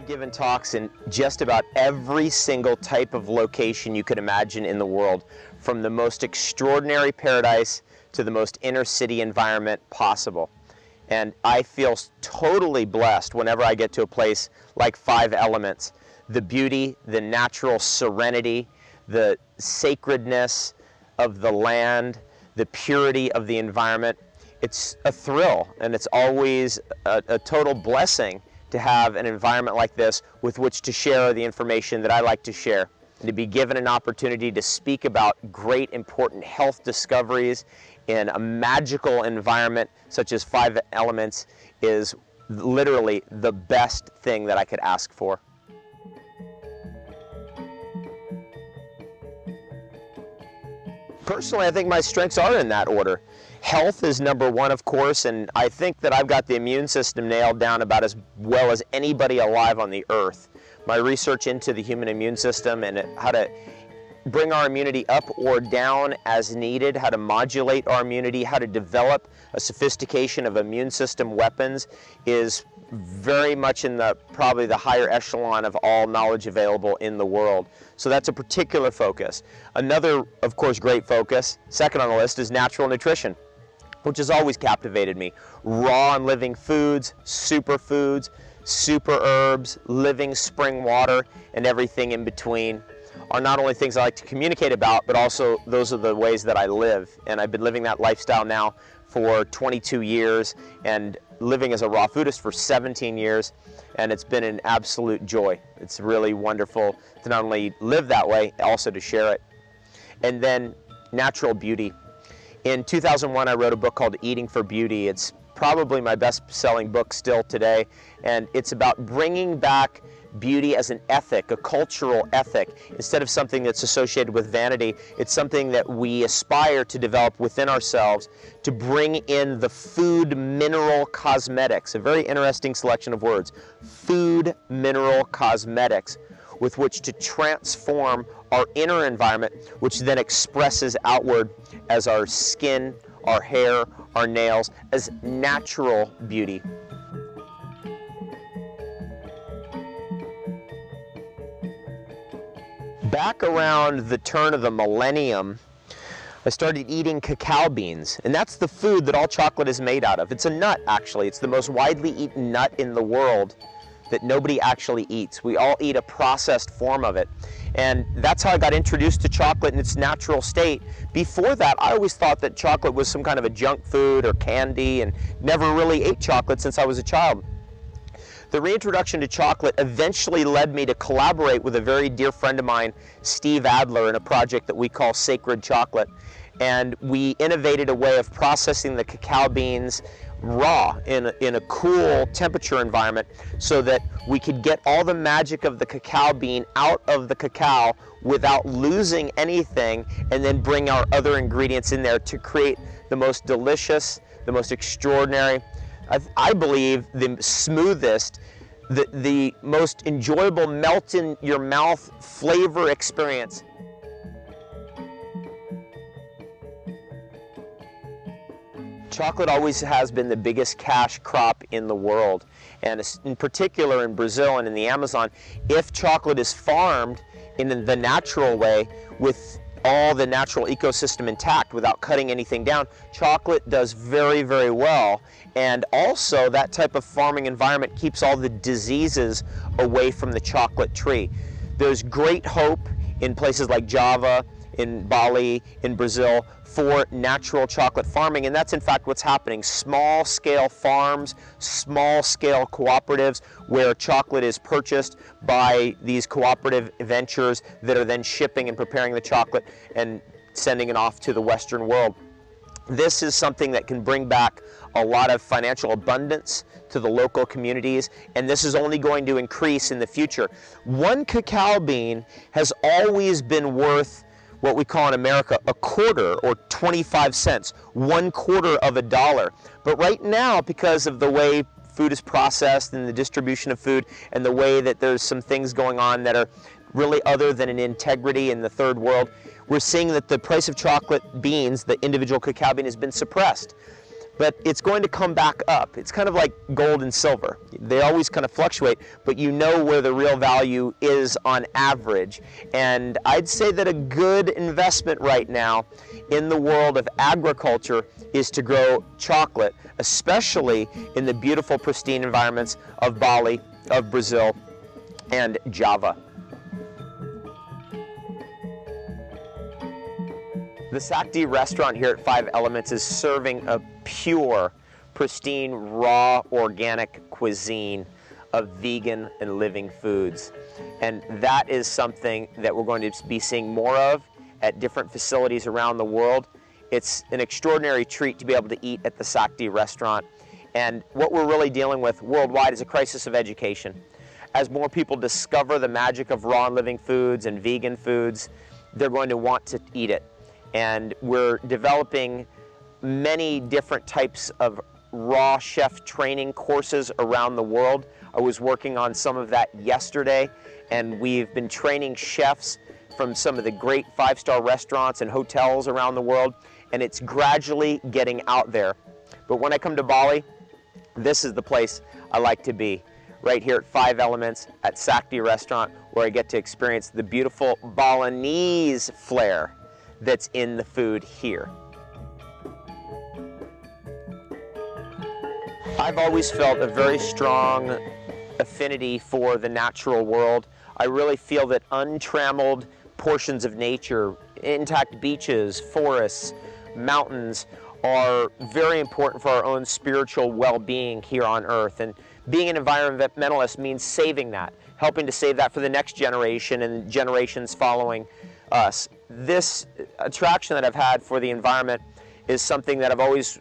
given talks in just about every single type of location you could imagine in the world, from the most extraordinary paradise to the most inner city environment possible. And I feel totally blessed whenever I get to a place like Fivelements. The beauty, the natural serenity, the sacredness of the land, the purity of the environment. It's a thrill, and it's always a total blessing to have an environment like this with which to share the information that I like to share, and to be given an opportunity to speak about great important health discoveries in a magical environment such as Fivelements is literally the best thing that I could ask for. Personally, I think my strengths are in that order. Health is number one, of course, and I think that I've got the immune system nailed down about as well as anybody alive on the earth. My research into the human immune system and how to bring our immunity up or down as needed, how to modulate our immunity, how to develop a sophistication of immune system weapons is very much in probably the higher echelon of all knowledge available in the world. So that's a particular focus. Another, of course, great focus, second on the list, is natural nutrition, which has always captivated me. Raw and living foods, superfoods, super herbs, living spring water, and everything in between are not only things I like to communicate about, but also those are the ways that I live. And I've been living that lifestyle now for 22 years and living as a raw foodist for 17 years. And it's been an absolute joy. It's really wonderful to not only live that way, also to share it. And then natural beauty. In 2001, I wrote a book called Eating for Beauty. It's probably my best-selling book still today, and it's about bringing back beauty as an ethic, a cultural ethic. Instead of something that's associated with vanity, it's something that we aspire to develop within ourselves to bring in the food, mineral, cosmetics, a very interesting selection of words, food, mineral, cosmetics, with which to transform our inner environment, which then expresses outward as our skin, our hair, our nails, as natural beauty. Back around the turn of the millennium, I started eating cacao beans, and that's the food that all chocolate is made out of. It's a nut, actually. It's the most widely eaten nut in the world that nobody actually eats. We all eat a processed form of it. And that's how I got introduced to chocolate in its natural state. Before that, I always thought that chocolate was some kind of a junk food or candy, and never really ate chocolate since I was a child. The reintroduction to chocolate eventually led me to collaborate with a very dear friend of mine, Steve Adler, in a project that we call Sacred Chocolate. And we innovated a way of processing the cacao beans raw in a cool temperature environment so that we could get all the magic of the cacao bean out of the cacao without losing anything, and then bring our other ingredients in there to create the most delicious, the most extraordinary, I believe the smoothest, the most enjoyable melt in your mouth flavor experience. Chocolate always has been the biggest cash crop in the world, and in particular in Brazil and in the Amazon. If chocolate is farmed in the natural way with all the natural ecosystem intact without cutting anything down, chocolate does very, very well. And also that type of farming environment keeps all the diseases away from the chocolate tree. There's great hope in places like Java, in Bali, in Brazil, for natural chocolate farming, and that's in fact what's happening. Small-scale farms, small-scale cooperatives where chocolate is purchased by these cooperative ventures that are then shipping and preparing the chocolate and sending it off to the Western world. This is something that can bring back a lot of financial abundance to the local communities, and this is only going to increase in the future. One cacao bean has always been worth what we call in America a quarter, or 25 cents, 1/4 of a dollar. But right now, because of the way food is processed and the distribution of food and the way that there's some things going on that are really other than an integrity in the third world, we're seeing that the price of chocolate beans, the individual cacao bean, has been suppressed. but it's going to come back up. It's kind of like gold and silver. They always kind of fluctuate, but you know where the real value is on average. And I'd say that a good investment right now in the world of agriculture is to grow chocolate, especially in the beautiful, pristine environments of Bali, of Brazil, and Java. The Sakti restaurant here at Five Elements is serving a pure, pristine, raw, organic cuisine of vegan and living foods. And that is something that we're going to be seeing more of at different facilities around the world. It's an extraordinary treat to be able to eat at the Sakti restaurant. And what we're really dealing with worldwide is a crisis of education. As more people discover the magic of raw and living foods and vegan foods, they're going to want to eat it. And we're developing many different types of raw chef training courses around the world. I was working on some of that yesterday, and we've been training chefs from some of the great five-star restaurants and hotels around the world, and it's gradually getting out there. But when I come to Bali, this is the place I like to be, right here at Five Elements at Sakti restaurant, where I get to experience the beautiful Balinese flair that's in the food here. I've always felt a very strong affinity for the natural world. I really feel that untrammeled portions of nature, intact beaches, forests, mountains, are very important for our own spiritual well-being here on Earth. And being an environmentalist means saving that, helping to save that for the next generation and generations following us. This attraction that I've had for the environment is something that I've always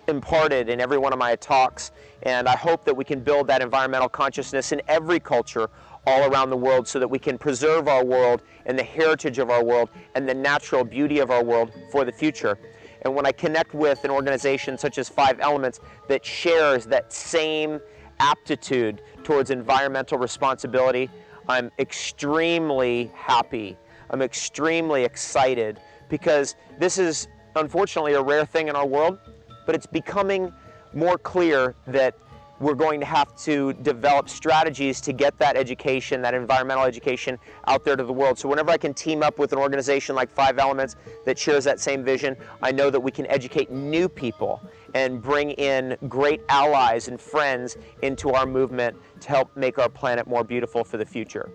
imparted in every one of my talks, and I hope that we can build that environmental consciousness in every culture all around the world so that we can preserve our world and the heritage of our world and the natural beauty of our world for the future. And when I connect with an organization such as Five Elements that shares that same aptitude towards environmental responsibility, I'm extremely happy. I'm extremely excited, because this is unfortunately a rare thing in our world, but it's becoming more clear that we're going to have to develop strategies to get that education, that environmental education, out there to the world. So whenever I can team up with an organization like Five Elements that shares that same vision, I know that we can educate new people and bring in great allies and friends into our movement to help make our planet more beautiful for the future.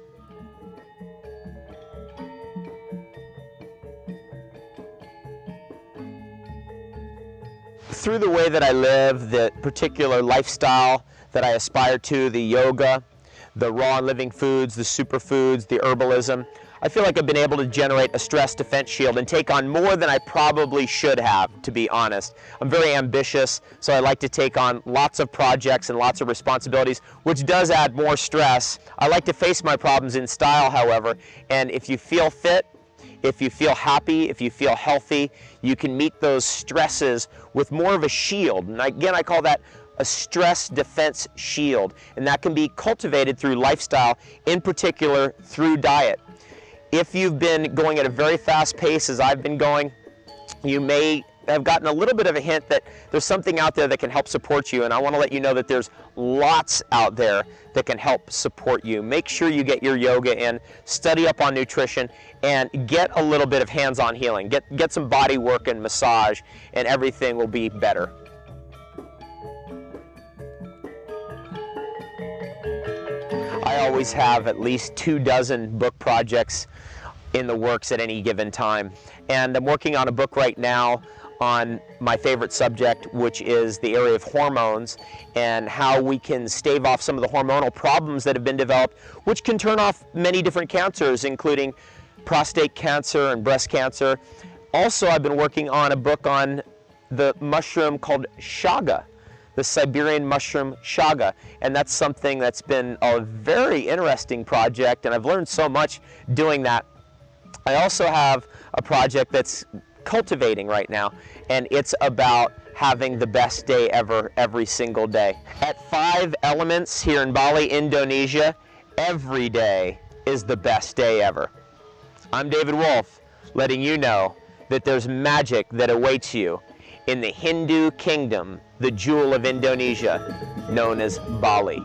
Through the way that I live, the particular lifestyle that I aspire to, the yoga, the raw and living foods, the superfoods, the herbalism, I feel like I've been able to generate a stress defense shield and take on more than I probably should have, to be honest. I'm very ambitious, so I like to take on lots of projects and lots of responsibilities, which does add more stress. I like to face my problems in style, however, and if you feel fit, if you feel happy, if you feel healthy, you can meet those stresses with more of a shield. And again, I call that a stress defense shield. And that can be cultivated through lifestyle, in particular through diet. If you've been going at a very fast pace as I've been going, you may have gotten a little bit of a hint that there's something out there that can help support you, and I want to let you know that there's lots out there that can help support you. Make sure you get your yoga in, study up on nutrition, and get a little bit of hands-on healing. Get some body work and massage, and everything will be better. I always have at least 24 book projects in the works at any given time, and I'm working on a book right now on my favorite subject, which is the area of hormones and how we can stave off some of the hormonal problems that have been developed, which can turn off many different cancers, including prostate cancer and breast cancer. Also, I've been working on a book on the mushroom called chaga, the Siberian mushroom chaga, and that's something that's been a very interesting project, and I've learned so much doing that. I also have a project that's cultivating right now, and it's about having the best day ever every single day. At Five Elements here in Bali, Indonesia, every day is the best day ever. I'm David Wolfe, letting you know that there's magic that awaits you in the Hindu kingdom, the jewel of Indonesia, known as Bali.